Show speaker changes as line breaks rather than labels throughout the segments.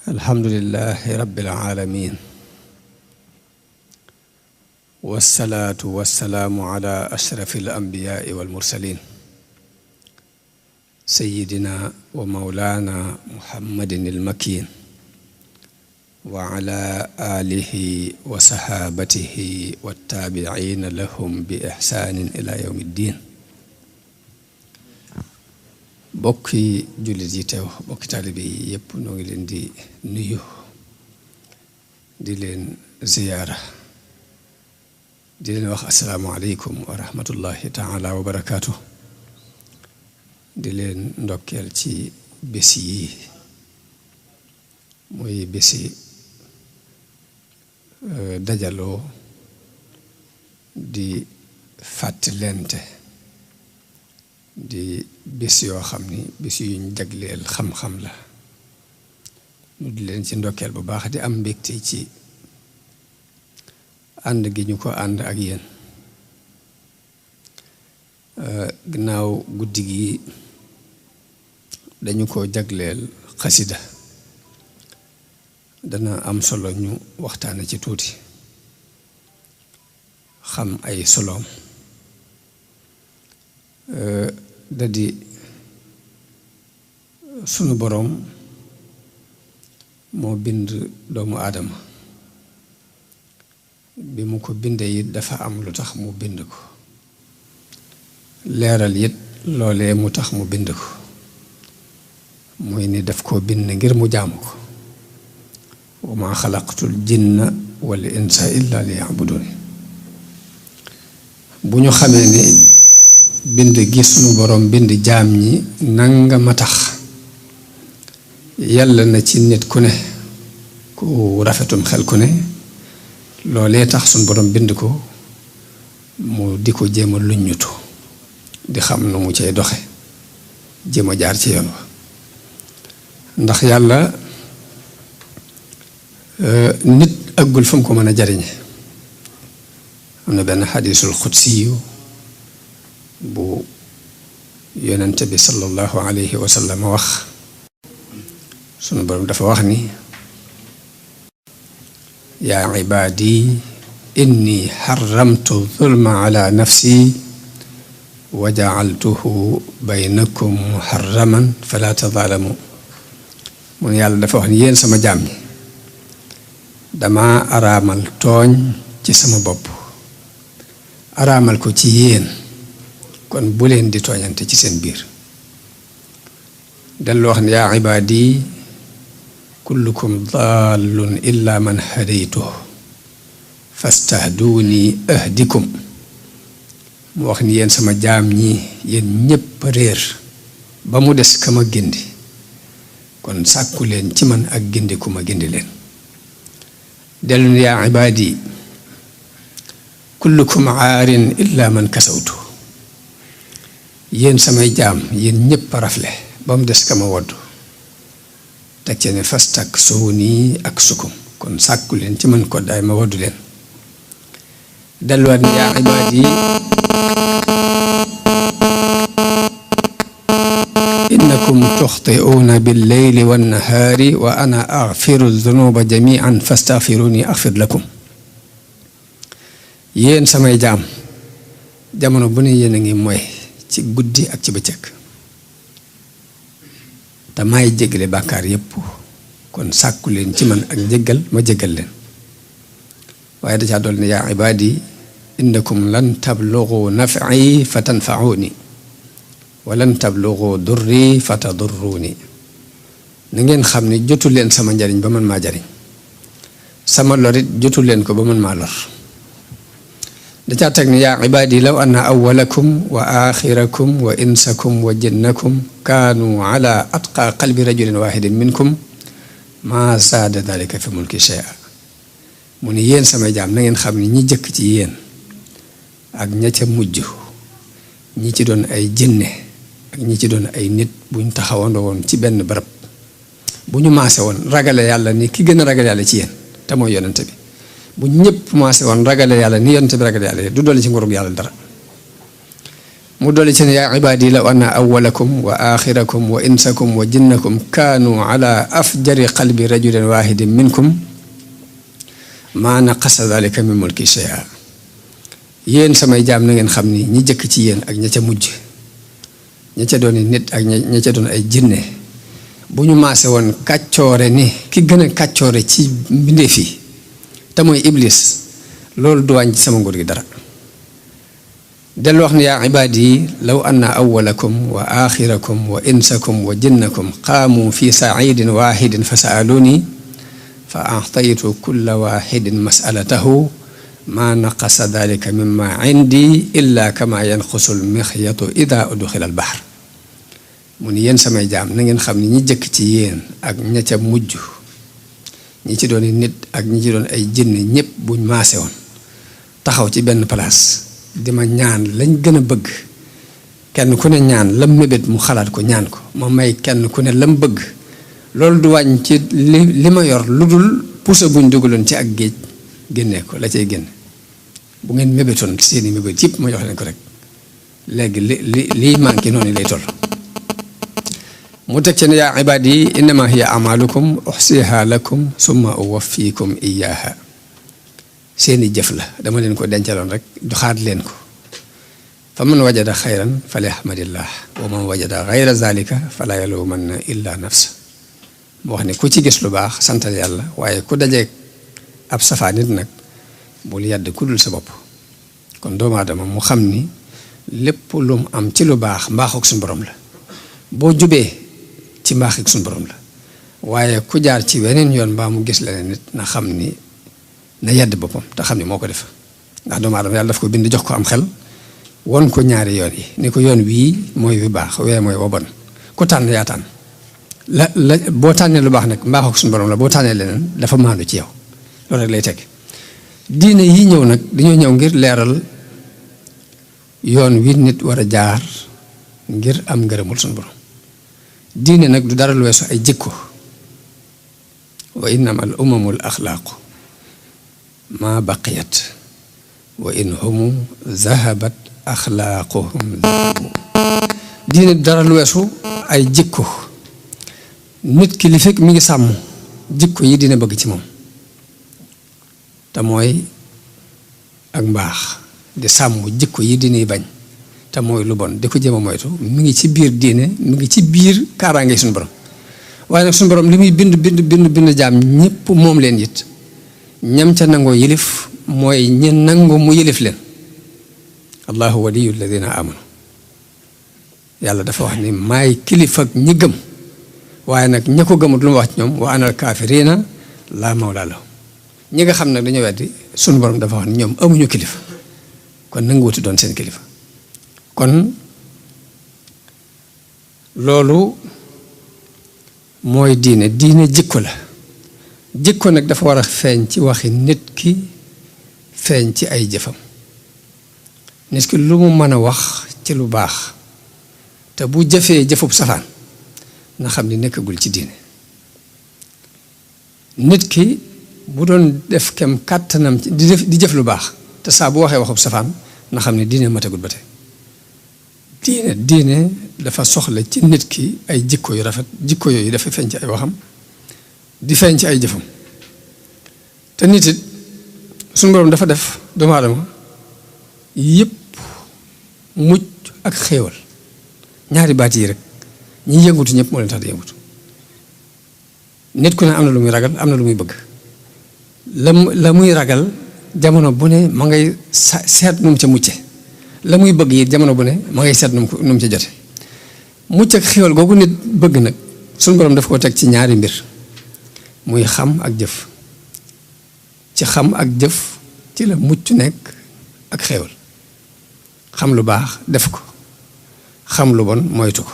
alhamdulillahi rabbil alamin wassalaatu wassalaamu ala ashrafil anbiyaai wal mursalin sayyidina wa mawlaana muhammadin il makin wa ala alihi wa sahaabatihi wattaabiciina lahum bi ixsaanin ila yawmi ddin bokki jullit yi teew bokki taalibe yi yépp noo ngi leen di nuyu di leen ziyaara di leen wax assalaamu aleykum wa rahmatullahi taala wa barakaatu di leen ndokkeel ci bés yi muy bési dajaloo di fàttalente di bés yoo xam ni bés yuñ jagleel xam-xam la ñu di leen ci ndokkeel bu baax di am mbégte ci ànd gi ñu ko ànd ak yéen ginnaaw guddi gi dañu ko jagleel xasida dana am solo ñu waxtaane ci tuuti xam ay soloom da di sunu boroom moo bind doomu aadama bi mu ko bindee it dafa am lu tax mu bind ko leeral it loolee mu tax mu bind ko muy ni daf koo bind ngir mu jaamu ko wa maa xalaqtul jinna wal insa illa liya'buduni bu ñu xamee ni bind gi sunu boroom bind jaam ñi nanga ma tax yàlla na ci nit ku ne ku rafetum xel ku ne loolee tax sunu boroom bind ko mu di ko jéem a luññutu di xam nu mu cay doxe jéem a jaar ci yoon wa ndax yàlla nit àggul fu mu ko mën a jariñe am na benn xadiisul xudsiyu bu yonente bi sallallahu alayhi wa sallam wax sunu boroom dafa wax ni yaa ibaadi inni xaramtu zulma ala nafsi wa jacaltuhu baynakum muharraman fala tadaalamu mun yàlla dafa wax ni yéen sama jaam ñi dama araamal tooñ ci sama bopp araamal ko ci yéen kon bu leen di tooñante ci seen biir dellu wax ne yaa ibaadi kullukum dallun illa man hadaytuhu fastahduuni ahdikum mu wax ni yéen sama jaam ñi yéen ñépp réer ba mu des ka ma gindi kon sàkku leen ci man ak gindi ku ma gindi leen dellu ne yaa ibaadi kullukum aarin illa man kasawtu yéen samay jaam yéen ñépp a rafle ba mu des ka ma wodd teg ci ne fastak suuni ak sukum kon sàkku leen ci man ko daay ma woddu leen delluwaat ni yaa ibaadi innakum tuxti'uuna billeyli wannahaari wa ana axfiru dunuba jamian fastaxfiruni axfir lakum yéen samay jaam jamono bu ne yéen a ngi mooy ci guddi ak ci bëccëg te may jéggale bàkkaar yépp kon sàkku leen ci man ak njéggal ma jéggal leen waaye da caa dool ne yaa ibaadi innakum lan tablugu naf'i fa tanfa'uni wa lan tablugu durri fa tadurruni na ngeen xam ne jotu leen sama njariñ ba man maa jariñ sama lorit jotu leen ko ba man maa lor da caa teg ne yaa ibaadi law anna awwalakum wa axirakum wa insakum wa jinnakum kaanu ala atqa qalbi rajulin waxidin minkum maa zaada dalika fi mulki shay'a mu ne yéen samay jaam na ngeen xam ne ñi jëkk ci yéen ak ña ca mujj ñi ci doon ay jinne ak ñi ci doon ay nit buñ taxawandoo woon ci benn barab bu ñu maase woon ragale yàlla ni ki gën a ragale yàlla ci yéen te mooy yonente bi bu ñëpp maase woon ragale yàlla ni yonente bi ragale yàlla du dolli ci ngurug yàlla dara mu dolli ci ne yaa ibaadi law anna awwalakum wa axirakum wa insakum wa jinnakum kaanu ala afjari qalbi rajulin wahidin minkum maa naqasa dalika min mulki shay'a. yéen samay jaam na ngeen xam ni ñi jëkk ci yéen ak ña ca mujj, ña ca doon nit ak ña ca doon ay jinne, bu ñu maase woon kàccoore ni ki gën a kàccoore ci mbindeef yi te mooy iblis, loolu du wàññi sama nguur gi dara. dellu wax ne yaa ibaadi law anna awwalakum wa axirakum wa insakum wa jinnakum qaamu fi saidin waxidin fa saaluni fa ataytu kulla waxidin masalatahu ma naqasa dalika mimma indi illa kama yanqusu lmixyatu ida udxila albaxar. mu ni yéen samay jaam na ngeen xam ni ñi jëkk ci yéen ak ña ca mujj, ñi ci doon nit ak ñi ci doon ay jinne, ñépp buñ maase woon taxaw ci benn place di ma ñaan lañ gën a bëgg, kenn ku ne ñaan lam mébét mu xalaat ko ñaan ko, ma may kenn ku ne lam bëgg, loolu du wàññ ci li ma yor lu dul puso buñ dugaloon ci ak géej génnee ko la cay génn. bu ngeen mébétoon seeni mébét yëpp ma jox leen ko rek, léegi liy manqué noonu lay toll. mu teg ci ne yaa ibaadi innama hiya amalukum uxsiha lakum summa uwaffikum iyaha. seeni jëf la dama leen ko dencaloon rek joxaat leen ko. fa man wajada xayran falyahmadillah wa man wajada xayra zalika fala yalumanna illa nafsa. mu wax ne ku ci gis lu baax santal yàlla, waaye ku dajeeg ab safaa nit nag bul yàdd ku dul sa bopp. kon doomu aadama mu xam ni lépp lu mu am ci lu baax mbaaxuk suñu borom la, boo jubee ci mbaaxuk suñu borom la, waaye ku jaar ci weneen yoon mbaa mu gis leneen nit na xam ni na yedd boppam te xam ni moo ko def. ndax doomu aadama yàlla daf ko bind jox ko am xel, won ko ñaari yoon yi ni ko yoon wii mooy wi baax, wee mooy wa bon, ku tànn yaa tànn. boo tànnee lu baax nag mbaaxuk suñu borom la, boo tànnee leneen dafa maandu ci yow. loolu rek lay teg. diine yi ñëw nag dañoo ñëw ngir leeral yoon wi nit war a jaar ngir am ngërëmul suñu borom. diine nag du dara lu weesu ay jikko. wa innama al umamul axlaaqu ma baqiyat wa in humu zahabat axlaaquhum zahabu. diine du dara lu weesu ay jikko. nit ki li fekk mi ngi sàmm jikko yi dina bëgg ci moom, te mooy ak mbaax, di sàmm jikko yi dinay bañ te mooy lu bon di ko jéem a moytu, mi ngi ci biir diine, mi ngi ci biir kaaraange suñu borom. waaye nag suñu borom li muy bind jaam ñépp moom leen it, ñam ca nangoo yilif mooy ñi nangu mu yilif leen. allahu waliyu alladina amanu. yàlla dafa wax ni maay kilifa ak ñi gëm, waaye nag ña ko gëmut lu ma wax ci ñoom wa anal kaafiriina laa mawlaa lahum. ñi nga xam nag dañoo weddi sunu borom dafa wax ni ñoom amuñu kilifa, kon nanguwuti doon seen kilifa. kon loolu mooy diine. diine jikko la. jikko nag dafa war a feeñ ci waxi nit ki, feeñ ci ay jëfam. nit ki lu mu mën a wax ci lu baax te bu jëfee jëfub safaan na xam ni nekkagul ci diine. nit ki bu doon def kem kàttanam di jëf lu baax te saa bu waxee waxub safaan na xam ne diine matagul ba tey. diine dafa soxla ci nit ki ay jikko yu rafet. jikko yooyu dafa feeñ ci ay waxam di feeñ ci ay jëfam. te nit it suñu borom dafa def doomu aadama yépp mucc ak xéewal. ñaari baat yi rek ñi yëngutu ñëpp moo leen tax di yëngutu. nit ku ne am na lu muy ragal, am na lu muy bëgg. la muy ragal jamono bu ne ma ngay seet nu mu ca mucce. la muy bëgg it jamono bu ne ma ngay seet nu mu ca jote. mucc ak xéwal googu nit bëgg nag suñu borom daf ko teg ci ñaari mbir, muy xam ak jëf. ci xam ak jëf ci la mucc nekk ak xéwal. xam lu baax def ko, xam lu bon moytu ko.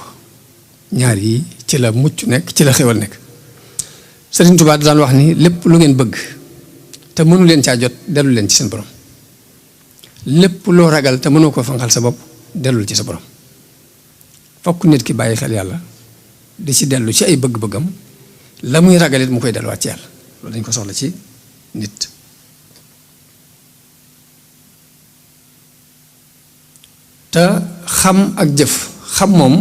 ñaar yi ci la mucc nekk, ci la xéwal nekk. Sëriñ Tuubaa daan wax ni lépp lu ngeen bëgg te mënu leen caa jot dellu leen ci seen borom. lépp loo ragal te mënoo ko fanqal sa bopp dellul ci sa borom. fokk nit ki bàyyi xel yàlla di ci dellu ci ay bëgg-bëggam, la muy ragalit mu koy delluwaat ci yàlla. loolu dañ ko soxla ci nit. te xam ak jëf xam moom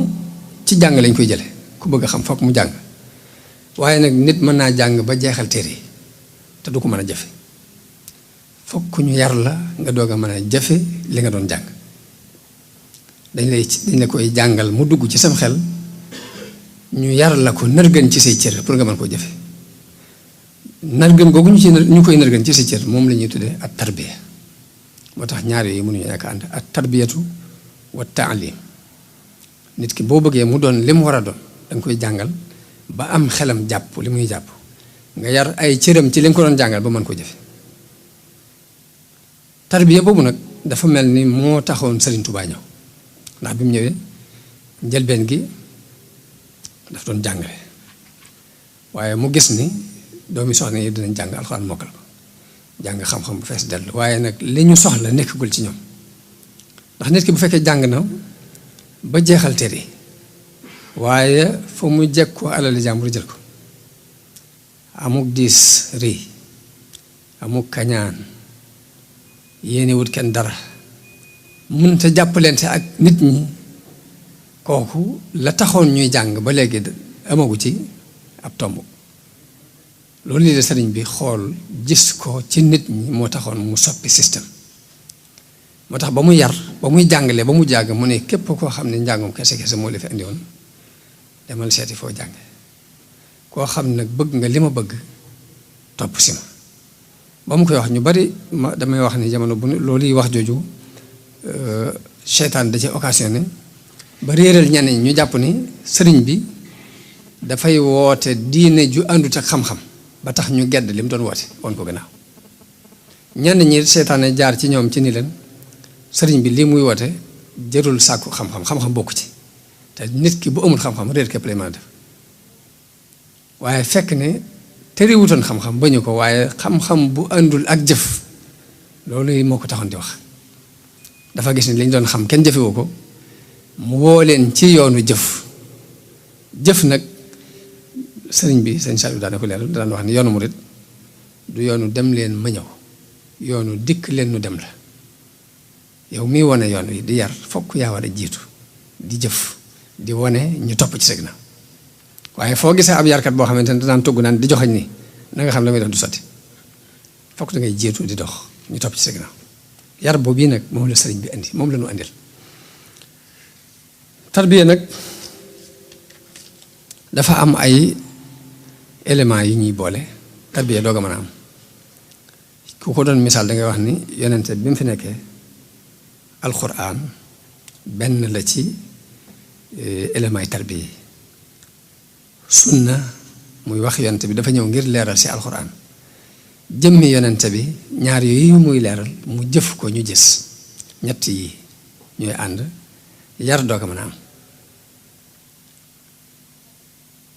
ci jàng lañ koy jële ku bëgg a xam fokk mu jàng waaye nag nit mën naa jàng ba jeexal téere yi te du ko mën a jëfe fokk ñu yar la nga doog a mën a jëfe li nga doon jàng dañ la koy jàngal mu dugg ci sam xel ñu yar la ko nërgën ci say cër pour nga mën koo jëfe nërgën googu ñu koy nërgën ci say cër moom la ñuy tuddee at tarbiya moo tax ñaar yooyu mënuñu ñàkk ànd at tarbiyatu wa taalim nit ki boo bëggee mu doon li mu war a doon danga koy jàngal ba am xelam jàpp li muy jàpp nga yar ay cëram ci li nga ko doon jàngal ba mën ko jëfe tarbiya boobu nag dafa mel ni moo taxoon Serigne Touba ñëw ndax bi mu ñëwee njëlbeen gi daf doon jàngale waaye mu gis ni doomi soxna yi dinañ jàng alxuraan mokkal ko jàng xam-xam bu fees dellu waaye nag li ñu soxla nekkagul ci ñoom ndax nit ki bu fekkee jàng na ba jeexal téere waaye fa mu jekk ko alali jàmbur jël ko amuk diis rëy amuk kañaan yéene wut kenn dara mënta jàppalante ak nit ñi kooku la taxoon ñuy jàng ba léegi amagu ci ab tomb loolu lii de sëriñ bi xool gis ko ci nit ñi moo taxoon mu soppi système moo tax ba mu yar ba muy jàngalee ba mu jàng mu ne képp koo xam ne njàngum kese kese moo la fi indi woon demal seeti foo jàng koo xam nag bëgg nga li ma bëgg topp si ma ba mu koy wax ñu bari ma damay wax ni jamono bu loolu yi wax jooju seytaan da ci occasionné ba réeral ñenn ñi ñu jàpp ni sëriñ bi dafay woote diine ju àndut ak xam-xam ba tax ñu gedd li mu doon woote woon ko gannaaw ñenn ñi seytaane jaar ci ñoom ci ni leen sëriñ bi lii muy woote jërul sàkku xam-xam xam-xam bokku ci te nit ki bu amul xam-xam réer képp lay mën a def waaye fekk ne terewutoon xam-xam bañu ko waaye xam-xam bu àndul ak jëf loolu moo ko taxoon di wax dafa gis ni li ñu doon xam kenn jëfewu ko mu woo leen ci yoonu jëf jëf nag sëriñ bi sëñ Saliou daana ko leeral daan wax ni yoonu murit du yoonu dem leen ma ñëw yoonu dikk leen nu dem la yow mii wane yoon wi di yar fokk yaa war a jiitu di jëf di wane ñu topp ci sëg na waaye foo gisee ab yarkat boo xamante ne daan togg naan di joxañ ni na nga xam la muy def du sotti fokk da ngay jiitu di dox ñu topp ci sëg na yar boobu bii nag moom la sëriñ bi indi moom la ñu andil tarbiya nag dafa am ay éléments yu ñuy boole tarbiya doog a mën a am ku ko doon misaal da ngay wax ni yonente bi mu fi nekkee alxuraan benn la ci éléments yi tarbiya sunna muy wax yonente bi dafa ñëw ngir leeral si alxuraan jëmmi yonente bi ñaar yooyu muy leeral mu jëf ko ñu gis ñett yi ñooy ànd yar doog a mën a am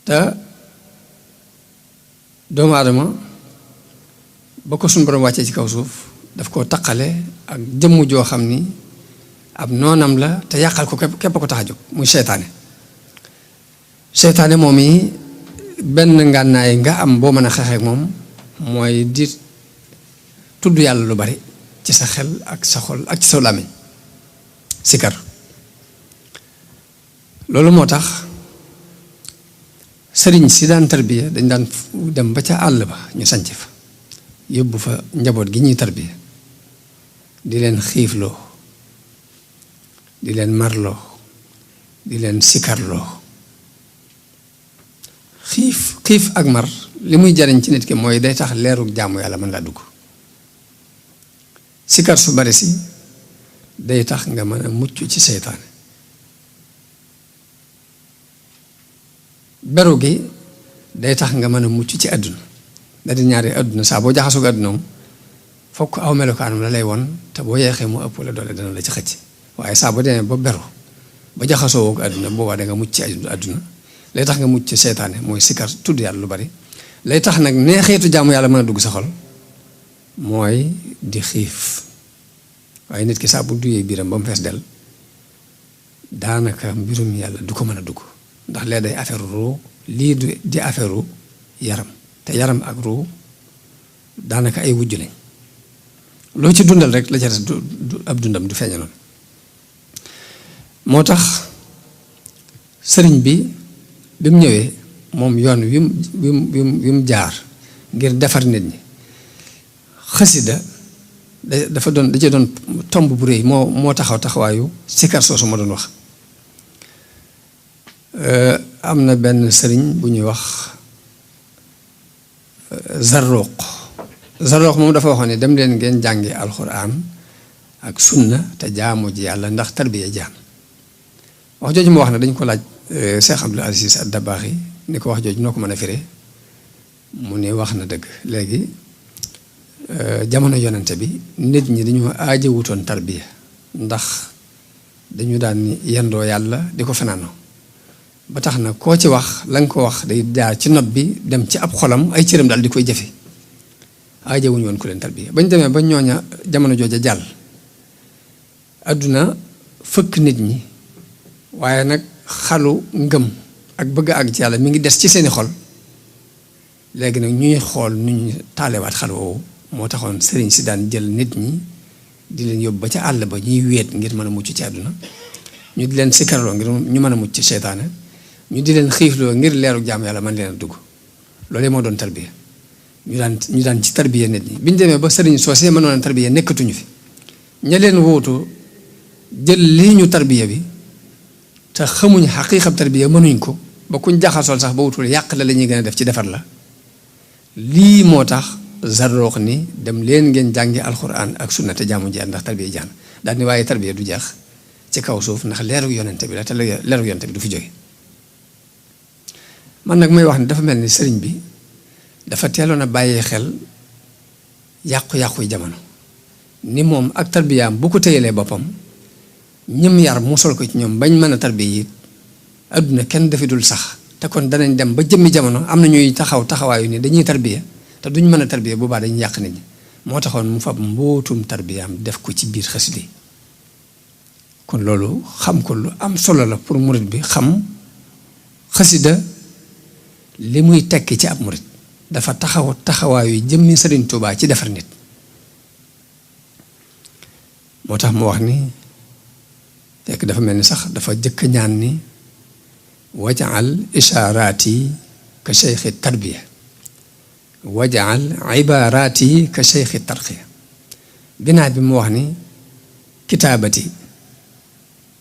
te doomu aadama ba ko suñu borom wàccee ci kaw suuf daf koo taqale ak jëmm joo xam ni ab noonam la te yàqal ko képp ko tax a jóg muy seytaane moom yi benn ngànnaay nga am boo mën a xeexeek moom mooy di tudd yàlla lu bari ci sa xel ak sa xol ak ci sa làmmiñ sikar loolu moo tax sëriñ si daan tarbiya dañ daan dem ba ca àll ba ñu sanc fa yóbbu fa njaboot gi ñuy tarbiya di leen xiifloo di leen marloo di leen sikarloo xiif ak mar li muy jariñ ci nit ki mooy day tax leerug jaamu yàlla mën laa dugg sikar su bari si day tax nga mën a mucc ci seytaane beru gi day tax nga mën a mucc ci àdduna da di ñaari àdduna saa boo jaxasoo ak àdduna fokk aw melokaanam la lay won te boo yeexee mu ëpp la doole dana la ci xëcc waaye saa boo demee ba beru ba jaxasoo ak àdduna boobaa da nga mucc ci àdduna lay tax nga mucc ci seytaane mooy sikar tudd yàlla lu bari lay tax nag neexeetu jaamu yàlla mën a dugg sa xol mooy di xiif waaye nit ki saa bu duyee biiram ba mu fees del daanaka mbirum yàlla du ko mën a dugg ndax lee day affaire ruu lii di affaire yaram te yaram ak ruu daanaka ay wujj lañ loo ci dundal rek la ca des du ab dundam du feeña noonu moo tax sëriñ bi mu ñëwee moom yoon wi mu jaar ngir defar nit ñi xasida dafa doon da cee doon tomb bu rëy moo taxawaayu sikar soosu ma doon wax. am na benn sëriñ bu ñuy wax Zarruq moom dafa waxoon ne dem leen ngeen jàngi alxuraan ak sunna te jaamu ji yàlla ndax tarbiya jaam wax jooju mu wax na dañ ko laaj Cheikh Abdul Aziz Ad-Dabakhi ni ko wax jooju noo ko mën a firee mu ne wax na dëgg léegi jamono yonente bi nit ñi dañoo aajewutoon tarbiya ndax dañu daan yendoo yàlla di ko fanaanoo ba tax na koo ci wax la nga ko wax day jaar ci nopp bi dem ci ab xolam ay cëram daal di koy jëfe aajewuñu woon ku leen tarbiya bañ demee ba ñooña jamono jooja jàll àdduna fëkk nit ñi waaye nag xalu ngëm ak bëgg àgg ci yàlla mi ngi des ci seeni xol léegi nag ñuy xool nu ñu taalewaat xal woowu moo taxoon sëriñ si daan jël nit ñi di leen yóbbu ba ca àll ba ñuy wéet ngir mën a mucc ci àdduna ñu di leen sikkarloo ngir ñu mën a mucc ci seytaane ñu di leen xiifloo ngir leeru jaam yàlla man leen a dugg loolu moo doon tarbiya ñu daan ci tarbiya nit ñi bi ñu demee ba sëriñ soosee mënoon a tarbiya nekkatuñu fi ña leen wóotu jël lii ñu tarbiya bi te xamuñ xaqiiqab tarbiya mënuñ ko ba kuñ jaxasool sax ba wutul yàq la ñuy gën a def ci defar la lii moo tax Zarruq ni dem leen ngeen jàngi alxuraan ak sunna te jaamu ji ndax tarbiya jaan daal ni waaye tarbiya du jeex ci kaw suuf ndax leeru yonente bi la te leeru yonente bi du fi jóge man nag may wax ni dafa mel ni sëriñ bi dafa teeloon a bàyyee xel yàqu-yàqu yi jamono ni moom ak tarbiyaam bu ko téyelee boppam ñëm yar musal ko ci ñoom bañ mën a tarbiya yi adduna kenn dafi dul sax te kon danañ dem ba jëmmi jamono am na ñuy taxawaayu ni dañuy tarbiya te duñ mën a tarbiya boobaa dañuy yàq nit ñi moo taxoon mu fab mbootum tarbiyaam def ko ci biir xasida yi kon loolu xam ko lu am solo la pour murit bi xam xasida li muy tekki ci ab murit dafa taxawaayu jëmmi Sëriñ Tuubaa ci defar nit moo tax mu wax ni fekk dafa mel ni sax dafa jëkk ñaan ni wajaal ishaaraati ka cheikhi tarbiya wajaal ibaaraati ka cheikhi tarqiya binaa bi mu wax ni kitaabati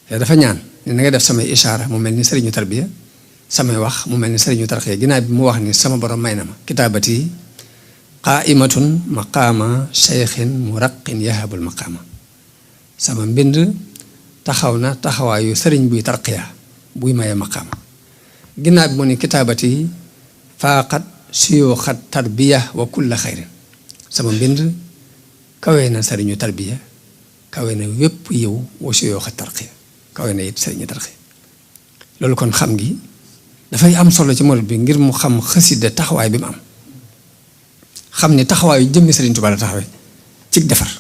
te dafa ñaan ni na nga def samay ishaara mu mel ni sëriñu tarbiya samay wax mu mel ni sëriñu tarqiya ginnaaw bi mu wax ni sama borom may na ma kitaabati qaaimatun maqaama cheikhin muraqin yahabul maqaama sama mbind taxaw na taxawaayu sëriñ buy tarqiya buy maye maqaama ginnaaw bi mu ni kitaabati faaqat suyuuxat tarbiya wa kulla xayrin sama mbind kawe na sëriñu tarbiya kawe na wépp yiw wa suyuuxat tarqiya kawe na it sëriñu tarqiya loolu kon xam gi dafay am solo ci murit bi ngir mu xam xasida taxawaay bi mu am xam ni taxawaayu jëmmi Sëriñ Tuubaa la taxawee ci defar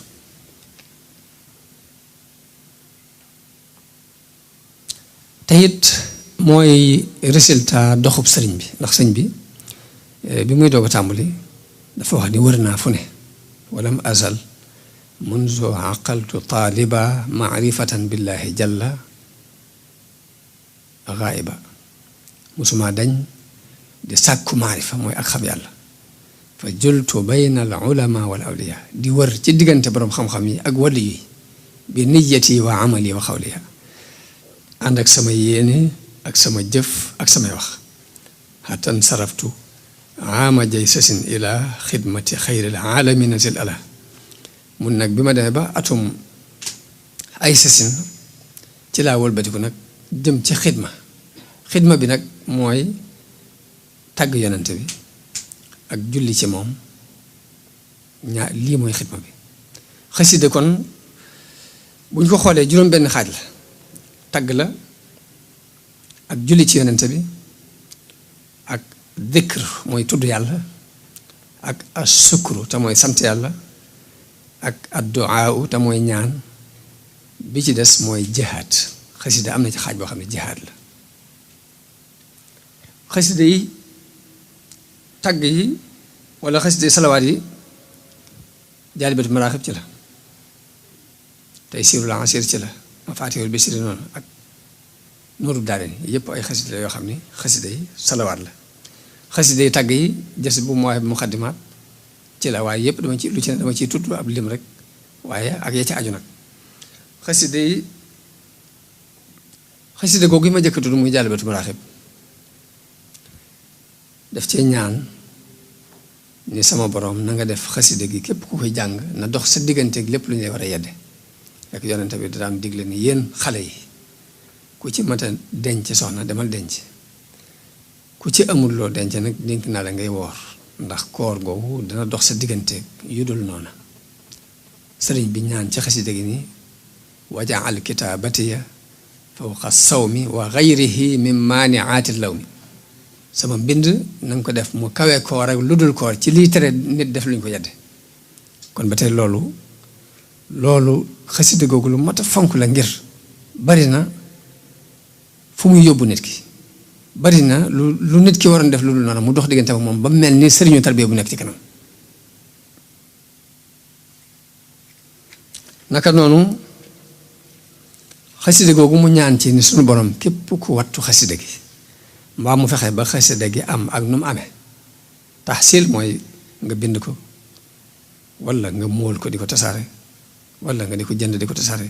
te it mooy résultat doxub sëriñ bi ndax sëñ bi bi muy doog a tàmbali dafa wax ni wër naa fu ne walam azal munzu aqaltu taaliba maarifatan billahi jalla gaaiba musuma dañ di sàkku maarifa mooy ak xam yàlla fa jultu bayna al ulama wal awliya di wër ci diggante boroom xam-xam yi ak wàlli yi bi niyati wa amali wa xawliya ànd ak sama yéene ak sama jëf ak samay wax xatan saraftu ama jay sasin ila xidmati xayril alamina zil ala mun nag bi ma demee ba atum ay sasin ci laa wëlbatiku nag jëm ci xidma bi nag mooy tàgg yonante bi ak julli ci moom lii mooy xidma bi xasida kon buñ ko xoolee juróom benn xaaj la tagg la ak julli ci yonente bi ak dikr mooy tudd yàlla ak asukru te mooy sant yàlla ak adduaa te mooy ñaan bi ci des mooy jihaad xasida am na ci xaaj boo xam ne jihaad la xasida yi tagg yi wala xasida yi salawaat yi jaalibatu maraaxib ci la tey siirul ansir ci la mafaatihul bisri noonu ak Nuuru Daarayni yëpp ay xasida la yoo xam ni xasida yi salawaat la xasida yi tàgg yi jës bu Mawaahibu Muqaddimaat ci la waaye yëpp dama ci lu ci ne dama ciy tudd ab lim rek waaye ak ya ci aju nag xasida googu yi ma jëkk tudd muy Jaalibatul Maraaxib daf cee ñaan ni sama borom na nga def xasida gi képp ku koy jàng na dox sa digganteeg lépp lu ñu lay war a yedde fekk yonente bi daan digle ni yéen xale yi ku ci mata denc soxna demal denc ku ci amul loo denc nag dénk naa la ngay woor ndax koor googu dana dox sa digganteeg yu dul noona sëriñ bi ñaan ci xasida gi ni wajaal kitaabatiya fawqa sawmi wa gayrihi min maaniaati lawmi sama mbind na nga ko def mu kawee koor ak lu dul koor ci lii tere nit def luñ ko yedde kon ba tey loolu xasida googu lu mat a fonk la ngir bari na fu muy yóbbu nit ki bari na lu nit ki waroon def lu dul noonu mu dox diggante ak moom ba mel ni sëriñu tarbiya bu nekk ci kanam naka noonu xasida googu mu ñaan ci ni sunu borom képp ku wattu xasida gi mbaa mu fexe ba xasida gi am ak nu mu amee taxsil mooy nga bind ko walla nga móol ko di ko tasaare walla nga di ko jënd di ko tasaare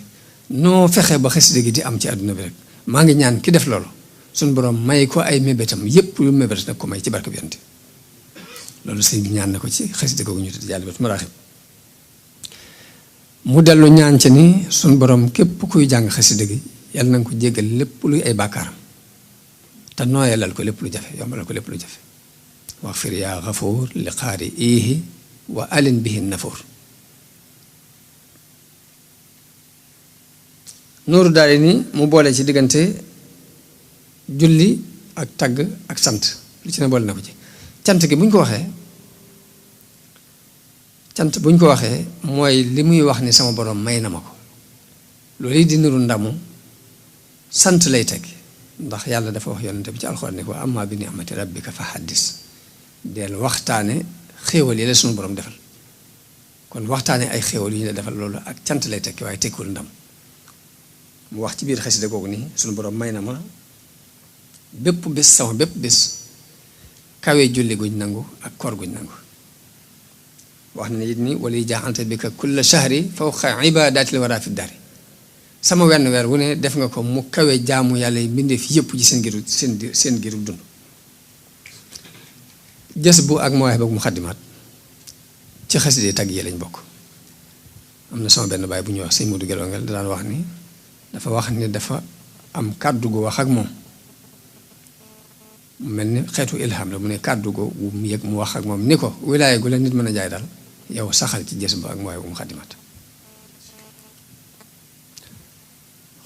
noo fexe ba xasida gi di am ci àdduna bi rek maa ngi ñaan ki def loolu suñu borom may ko ay mébétam yépp yu mébét nag ko may ci barke bi yonent loolu sëñ bi ñaan na ko ci xasida googu ñu tudd Jaalibatul Maraaxib mu dellu ñaan ci ni suñu borom képp kuy jàng xasida gi yàlla na nga ko jéggal lépp luy ay bàkkaaram te nooyalal ko lépp lu jafe yombalal ko lépp lu jafe wax fir yaa xafuur li xaari iihi wa alin bihi nafuur Nuuru Daarayni mu boole ci diggante julli ak tagg ak sant lu ci ne boole na ko ci cant gi bu ñu ko waxee mooy li muy wax ni sama borom may na ma ko loolu yi di niru ndamu sant lay teg ndax yàlla dafa wax yonente bi ci alxuraan ni ko amma bi ni'mati rabbika fa haddis del waxtaane xéewal yi la suñu borom defal kon waxtaane ay xéewal yu ñu la defal loolu ak cant lay tekki waaye tekkul ndam mu wax ci biir xasida googu ni suñu borom may na ma bépp bés sama bépp bés kawe julli guñ nangu ak koor guñ nangu wax na it ni wala jaaxante bi ka kulla shahri fawqa ibadatil wara fi dari sama wenn weer wu ne def nga ko mu kawe jaamu yàlla yi mbindeef yëpp ci seen giru dund jës bu ak Mawaahibu Muqaddimaat ci xasida tagg yi lañ bokk am na sama benn baay bu ñuy wax sëñ Modou Gelongel daan wax ni dafa am kàddu gu wax ak moom mu mel ni xeetu ilham la mu ne kàddu gu mu yëg mu wax ak moom ni ko wilaaya gu la nit mën a jaay daal yow saxal ci jës bu ak Mawaahibu Muqaddimaat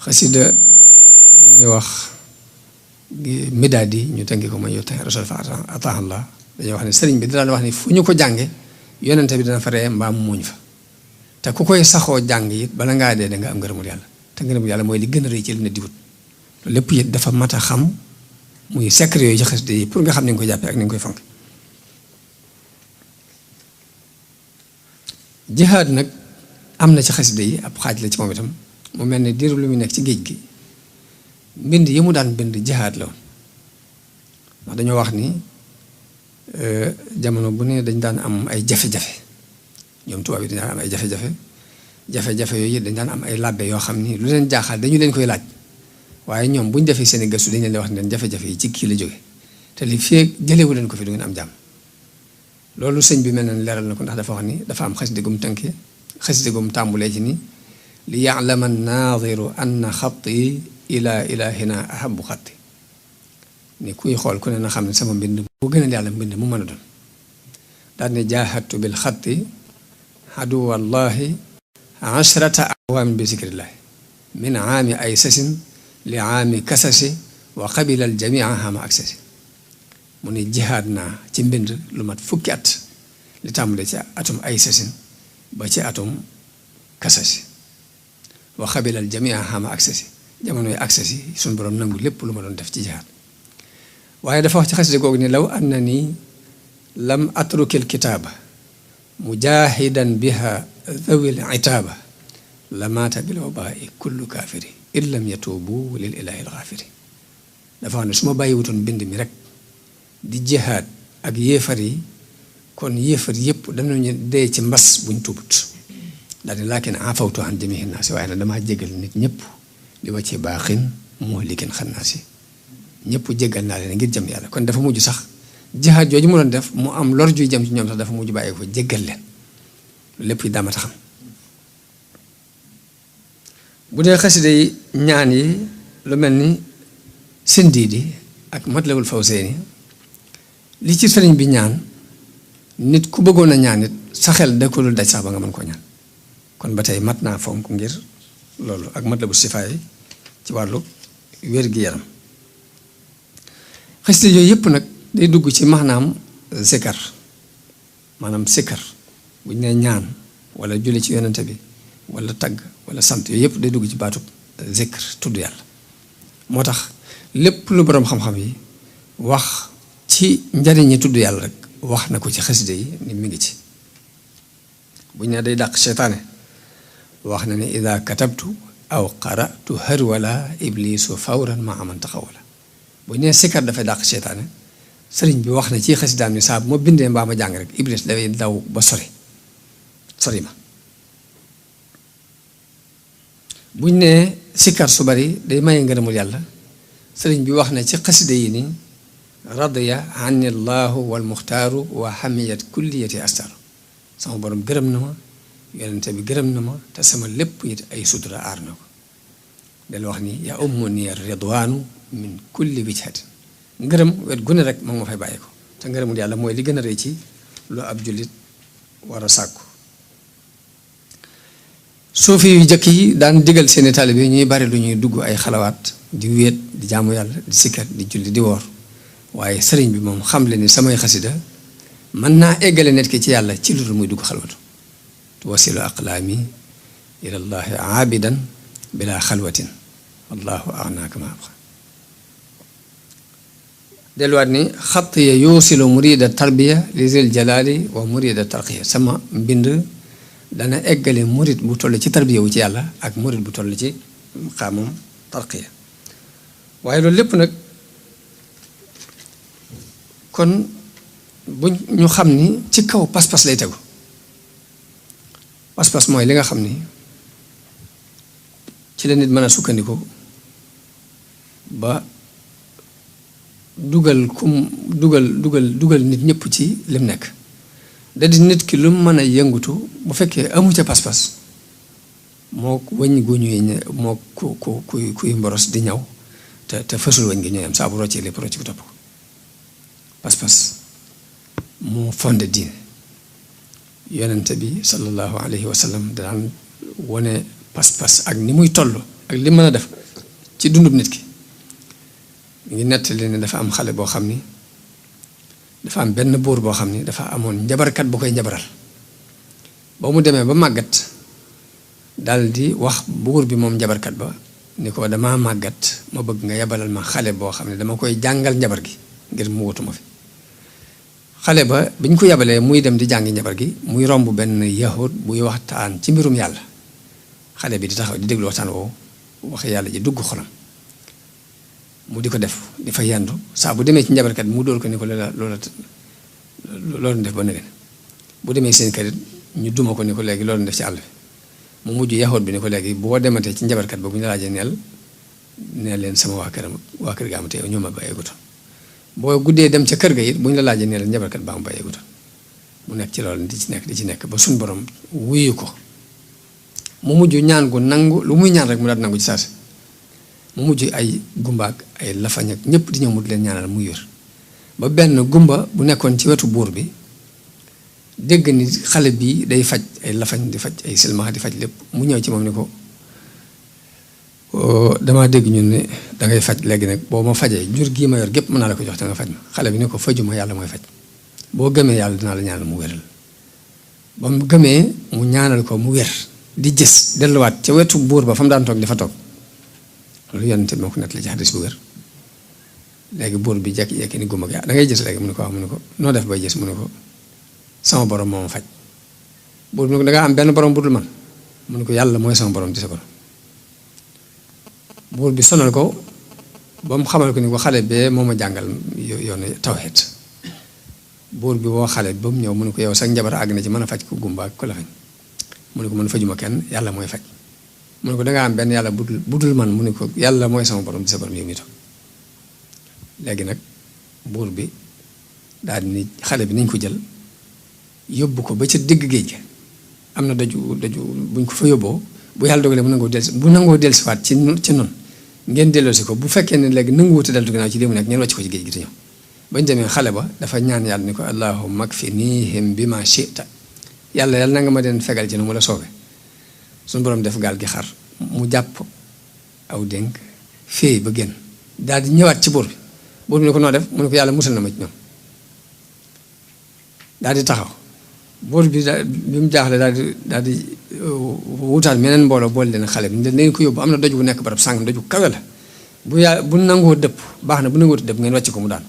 xasida gi ñuy wax midaad yi ñu tënki ko ma yow tey rasul fa ataahallah dañuy wax ne sëriñ bi daan wax ni fu ñu ko jànge yonente bi dana fa ree mbaam muuñ fa te ku koy saxoo jàng it bala ngaa dee da nga am ngërëmul yàlla te ngërëmul yàlla mooy li gën a rëy ci li ne di wut loolu lépp it dafa mat a xam muy secret yooyu ci xasida yi pour nga xam ni nga koy jàppee ak ni nga koy fonk jihaad nag am na ci xasida yi ab xaaj la ci moom itam mu mel ni diiru lu muy nekk ci géej gi mbind yi mu daan bind jihaad la woon ndax dañoo wax ni jamono bu ne dañ daan am ay jafe-jafe ñoom tubaab yi dañ daan am ay jafe-jafe yooyu dañ daan am ay làbbe yoo xam ni lu leen jaaxal dañu leen koy laaj waaye ñoom bu ñu defee seen i gëstu dañ leen di wax ne leen jafe-jafe yi ci kii la jóge te li fii jëlewu leen ko fi du ngeen am jàmm loolu sëñ bi mel na leeral na ko ndax dafa wax ni dafa am xasida gum tënkee xasida gum tàmbulee ci ni li ya'lama an-naadiru anna xatti ila ilahina ahabu xatti ni kuy xool ku ne na xam ne sama mbind bu gën a yàlla mbind mu mën a doon daal ne jaahadtu bil xatti aduwallahi ashrata awaamin bi zikrillahi min aami ay sasin li aami kasasi wa qabila al jamia hama aksasi mu ne jihaad naa ci mbind lu mat fukki at li tàmbale ci atum ay sasin ba ci atum kasasi wa qabila al jamia hama aksasi jamonoy aksasi suñu borom nangu lépp lu ma doon def ci jihaad waaye dafa wax ci xasida googu ni law annani lam atrukil kitaaba mujahidan biha dhawil itaaba la maata bil wabai kullu kaafiri in lam yatuubu lil ilahi al gaafiri dafa wax ne su ma bàyyiwutoon bind mi rek di jihaad ak yéefar yi kon yéefar yëpp danañu dee ci mbas buñ tuubut daal di laakin afawtu an jamiihi naasi waaye nag damaa jégal nit ñëpp di wa ci baaxin muhlikin xannaasi ñëpp jégal naa leen ngir jëm yàlla kon dafa mujj sax jihaad jooju mu doon def mu am lor juy jëm ci ñoom sax dafa mujj bàyyi ko jégal leen lépp yi daama taxam bu dee xasida yi ñaan yi lu mel ni Sindiidi ak Matlabul Fawzayni li ci sëriñ bi ñaan nit ku bëggoon a ñaan it sa xel da ko dul daj sax ba nga mën koo ñaan kon ba tey mat naa fonk ngir loolu ak Matlabu Sifaay ci wàllu wér-gi-yaram xasida yooyu yëpp nag day dugg ci maanaam zikar maanaam sikkar bu ñu nee ñaan wala julli ci yonente bi wala tagg wala sant yooyu yëpp day dugg ci baatub zikr tudd yàlla moo tax lépp lu boroom xam-xam yi wax ci njariñi tudd yàlla rek wax na ko ci xasida yi ni mi ngi ci bu ñu nee day dàq seytaane wax na ne ida katabtu aw qaratu harwala iblisu fawran ma aman taxawala bu ñu nee sikkar dafay dàq seytaane sëriñ bi wax na ci xasidaam ni saa bu ma bindee mbaa ma jàng rek iblis dafay daw ba sori ma buñ nee sikkar su bari day maye ngërëmul yàlla sëriñ bi wax na ci xasida yi ni radiya anni llahu wal muxtaaru wa hamiyat kulliyati astar sama borom gërëm na ma yonente bi gërëm na ma te sama lépp it ay sutura aar na ko del wax ni yaa ummu ni ridwaanu min kulli wijhatin ngërëm wet gune rek moom ma fay bàyyi ko te ngërëmul yàlla mooy li gën a rëy ci lu ab jullit war a sàkku suufi yu jëkk yi daan digal seeni taalibe ñuy bari lu ñuy dugg ay xalawaat di wéet di jaamu yàlla di sikkar di julli di woor waaye sëriñ bi moom xam le ni samay xasida mën naa eggale nit ki ci yàlla ci lu dul muy dugg xalwatu tuwasilu aqlaami ilallahi aabidan bila xalwatin wallahu agnaaka ma abqa delluwaat ni xatt ya yuusilu murida tarbiya li zil jalaali wa murida tarqiya sama mbind dana eggale murid bu toll ci tarbiya wu ci yàlla ak murid bu toll ci xaamam tarqiya waaye loolu lépp nag kon bu ñu xam ni ci kaw pas-pas lay tegu pas-pas mooy li nga xam ni ci la nit mën a sukkandiku ba dugal nit ñëpp ci lim nekk da di nit ki lu mën a yëngutu bu fekkee amu ca pas-pas moo wëñ gu ñuy moo kuy mboros di ñaw te fësul wëñ gi ñooy am saa bu roccee lépp rocc ko topp ko pas-pas moo fonde diine yonente bi sallallahu alayhi wa sallam daan wone pas-pas ak ni muy toll ak li mën a def ci dundub nit ki mu ngi nettali ne dafa am xale boo xam ni dafa am benn buur boo xam ni dafa amoon njabarkat bu koy njabaral ba mu demee ba màggat dal di wax buur bi moom njabarkat ba ni ko dama màggat ma bëgg nga yabalal ma xale boo xam ne dama koy jàngal njabar gi ngir mu wutuma fi xale ba bi ñu ko yabalee muy dem di jàngi njabar gi muy romb benn yahud buy waxtaan ci mbirum yàlla xale bi di taxaw di déglu waxtaan woowu wax yàlla ji dugg xolam mu di ko def di fa yendu saa bu demee ci njabarkat bi mu dóor ko ni ko loolu def ba nëgën bu demee seen kër ñu duma ko ni ko léegi loolu def ci àll bi mu mujj yahud bi ni ko léegi boo dematee ci njabarkat ba bu ñu laajee neel leen sama waa kër ga am te ñoo ma bàyyeegutoon boo guddee dem ca kër ga it bu ñu la laajee neel njabarkat ba am bàyyeegutoon mu nekk ci loolu di ci nekk ba suñ borom wuyu ko mu mujj ñaan gu nangu lu muy ñaan rek mu daal nangu ci saasi mu mujj ay gumbaak ay lafañ ak ñëpp di ñëw mu di leen ñaanal muy wér ba benn gumba bu nekkoon ci wetu buur bi dégg ni xale bii day faj ay lafañ di faj ay silmaxa di faj lépp mu ñëw ci moom ni ko damaa dégg ñun ne dangay faj léegi nag boo ma fajee jur gii ma yor gépp mën naa la ko jox te nga faj ma xale bi ni ko fajuma yàlla mooy faj boo gëmee yàlla dinaa la ñaanal mu wéral ba mu gëmee mu ñaanal ko mu wér di gis delluwaat ca wetu buur ba fa mu daan toog dafa toog loolu yonente moo ko nettali ci xadis bu wér léegi buur bi jekki-jekki ni gumba gi da ngay gis léegi mu ne ko wax mu ne ko noo def bay gis mu ne ko sama borom moo ma faj buur bi ne ko da ngaa am benn borom bu dul man mu ne ko yàlla mooy sama borom di sa borom buur bi sonal ko ba mu xamal ko ni ko xale bee moo ma jàngal yoonu tawhid. buur bi woo xale bi ba mu ñëw mu ne ko yow sax njabar àgg na ci mën a faj ko gumba ak ko la fañ mu ne ko man fajuma kenn yàlla mooy faj mu ne ko dangaa am benn yàlla budul man mu ne ko yàlla mooy sama borom di sa borom yow mi toog léegi nag buur bi daal di ni xale bi nañ ko jël yóbbu ko ba ca digg géej ga am na daju buñ ko fa yóbboo bu yàlla dogalee bu nangoo dellusiwaat ci noonu ngeen delloosi ko bu fekkee ne léegi nanguwuute deltu ginnaaw ci li mu nekk ngeen wàcc ko ci géej gi te ñëw bañ demee xale ba dafa ñaan yàlla ni ko allahumma kfinihim bima shi'ta yàlla na nga ma den fegal ci nu mu la soobee suñu borom def gaal gi xar mu jàpp aw dénk féey ba génn daal di ñëwaat ci buur bi ne ko noo def mu ne ko yàlla musal na ma ci ñoom daal di taxaw buur bi bi mu jaaxle daal di wutaat meneen mbooloo boole leen xale bi dañ ko yóbbu am na doj bu nekk barab sàngam doj bu kawe la bu nangoo dëpp baax na bu nangoo dëpp ngeen wàcc ko mu daan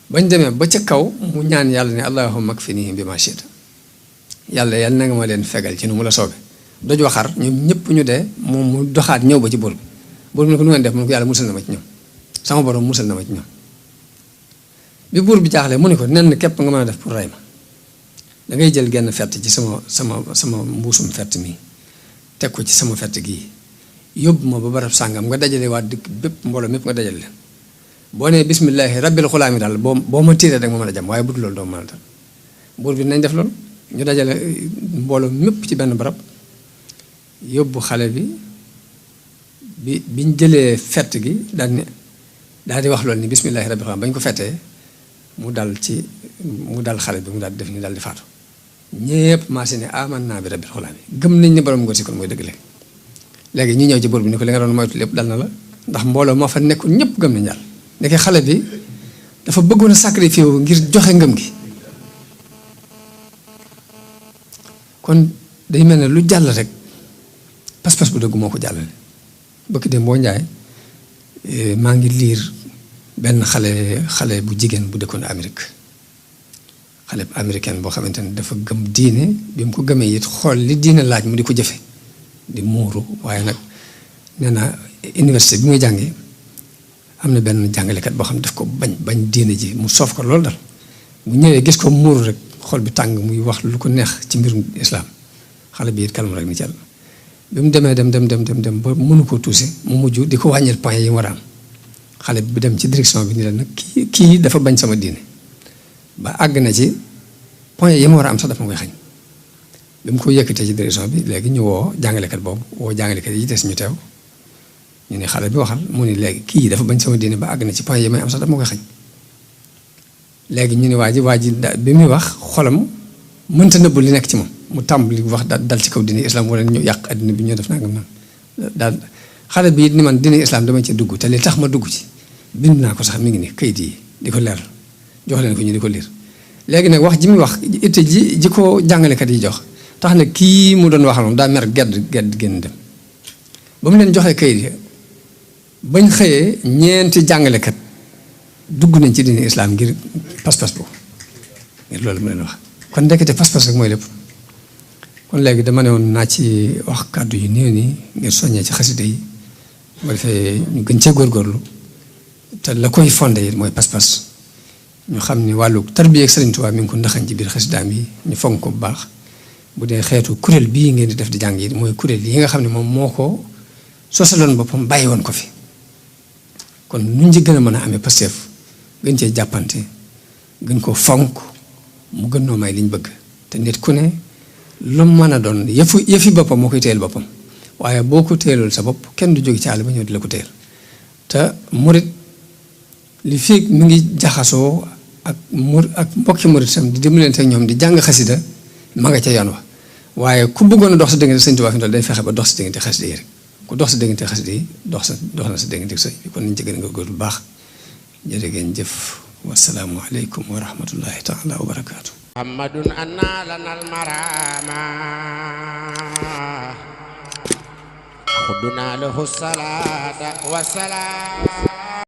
bañ demee ba ca kaw mu ñaan yàlla ne allahumma kfinihim bima shi'ta yàlla na nga ma leen fegal ci nu mu la soobee doj waxar ñoom ñëpp ñu dee moom mu doxaat ñëw ba ci buur bi ne ko nu ngeen def mu ne ko yàlla musal na ma ci ñoom sama borom musal na ma ci ñoom bi buur bi jaaxlee mu ne ko nen képp nga mën a def pour rey ma da ngay jël genn fett ci sama mbuusum fett mi teg ko ci sama fett gii yóbbu ma ba barab sàngam nga dajale waa dëkk bépp mbooloo mépp nga dajale leen boo nee bismillahi rabbil xulaami daal boo ma tiiree rek ma mën a jam waaye bu dul loolu doo mën a dal buur bi nañ def loolu ñu dajale mbooloo mépp ci benn barab yóbbu xale bi biñ jëlee fett gi daal di wax loolu ni bismillahi rabbil xulaami bañ ko fettee mu dal xale bi mu daal di def ni daal di faatu ñépp maa si ne amanna bi rabbil xulaami gëm nañ ne borom ngóor si kon mooy dëgg léegi ñu ñëw ci buur bi ni ko li nga doon moytu lépp dal na la ndax mbooloo moo fa nekkul ñëpp gëm nañ yàlla nekk xale bi dafa bëggoon a sacrifié wu ngir joxe ngëm gi kon day mel ne lu jàll rek pas-pas bu dëgg moo ko jàllale bëkk dem boo njaay maa ngi liir benn xale bu jigéen bu dëkkoon Amérique xale bu américaine boo xamante ne dafa gëm diine bi mu ko gëmee it xool li diine laaj mu di ko jëfe di muuru waaye nag nee na université bi muy jàngee am na benn jàngalekat boo xam ne daf ko bañ diine ji mu soof ko loolu dal bu ñëwee gis ko muuru rek xol bi tàng muy wax lu ko neex ci mbirum islam xale bi it kalma rek ni ci yàlla bi mu demee dem ba mënu koo tuuse mu mujj di ko wàññil point yi mu war a am xale bi dem ci direction bi ni la nag kii dafa bañ sama diine ba àgg na ci point yi mu war a am sax dafa ma koy xañ bi mu ko yëkkatee ci direction bi léegi ñu woo jàngalekat boobu woo jàngalekat yi des ñu teew ñu ne xale bi waxal mu ni léegi kii dafa bañ sama diine ba àgg na ci point yi may am sax dafa ma koy xañ léegi ñu ne waa ji bi muy wax xolam mënta nëbbu li nekk ci moom mu tàmbali wax dal ci kaw diine islam wala ñu yàq addina bi ñu def nangam naan daal xale bi it ni man diine islam dama ci dugg te li tax ma dugg ci bind naa ko sax mi ngi ni kayit yi di ko leeral jox leen ko ñu di ko liir léegi nag wax ji muy wax itte ji ko jàngalekat yi jox tax na kii mu doon waxal moom daa mer gedd génn dem ba mu leen joxee kayit yi bañ xëyee ñeenti jàngalekat dugg nañ ci diine islam ngir pas-pas boobu ngir loolu mu leen wax kon ndekete pas-pas rek mooy lépp kon léegi dama ne woon naa ci wax kàddu yu néew nii ngir soññee ci xasida yi bu defee ñu gën cee góorgóorlu te la koy fondé yi mooy pas-pas ñu xam ni wàllu tarbiya ak Sëriñ Tuubaa mi ngi ko ndaxañ ci biir xasidaam yi ñu fonk ko bu baax bu dee xeetu kuréel bii ngeen di def di jàng yi mooy kuréel yi nga xam ne moom moo ko sosaloon boppam bàyyi woon ko fi kon nuñ ci gën a mën a amee Pastef gën cee jàppante gën ko fonk mu gën noo may liñ bëgg te nit ku ne lu mën a doon yëfi boppam moo koy téyel boppam waaye boo ko téyelul sa bopp kenn du jóge ci àll ba ñëw di la ko téyel te murit li fii mi ngi jaxasoo ak mbokki murit sam di dimbalante ak ñoom di jàng xasida ma nga ca yoon wa waaye ku bëggoon a dox sa diggante Sëñ Tuubaa fi day fexe ba dox sa diggante xasida yi rek ku dox sa diggante xasida yi dox na sa diggante sëñ bi kon nañ ci gën a góor bu baax jërë ngeen jëf wasalaamu aleykum wa rahmatullahi taala wa barakaatu muhammadun anna lana almarama xuduna lahu salata wa salam